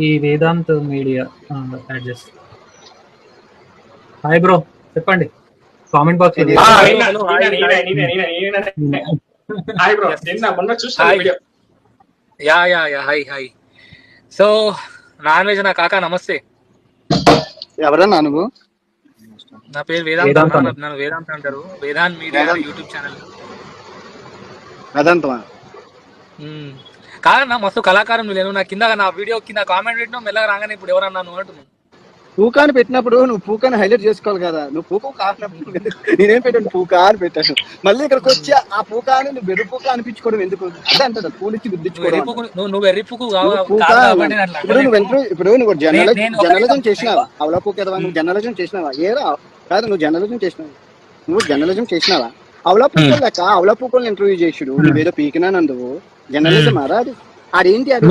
ఈ Vedant media add చేస్తా. Hi bro, చెప్పండి కామెంట్ బాక్స్ లో. హాయ్ బ్రో, నిన్న మొన్న చూసాను video. Yeah yeah yeah hi hi. So non veg నా కాకా నమస్తే. ఎవరన్నా నువ్వు? నా పేరు వేదాంత్ అన్న, నన్ను వేదాంత్ అంటారు. Vedant media YouTube channel. వేదాంతమా? కాదన్నా మస్తు కళాకారం నేను. నా కింద నా వీడియో కింద కామెంట్ పెట్టినా మెల్లగా రాగానే ఇప్పుడు ఎవరన్నా నువ్వు అంటున్నావు. పూకాని పెట్టినప్పుడు నువ్వు పూకాని హైలైట్ చేసుకోవాలి కదా. నువ్వు పూక కాసినప్పుడు నేనేం పెట్టాను, పూకా అని పెట్టాను. మళ్ళీ ఇక్కడికి వచ్చి ఆ పూకాని నువ్వు వెర్రి పూక అనిపించుకోవడం ఎందుకు? అదే అంటారు పూలిచ్చి గుద్దించుకోవడం. నువ్వు వెర్రి పూకు ఇప్పుడు నువ్వు జర్నలిజం చేసినావా? అవలా పూక ఎదవా? నువ్వు జర్నలిజం చేసినావా? ఏరా కాదు, నువ్వు జర్నలిజం చేసినావా? అవలా పూకలు లెక్క అవలా పూకలు ఇంటర్వ్యూ చేసుడు. నువ్వేదో పీకినా నందువు జర్నలిజం అరా? అది అదేంటి? అది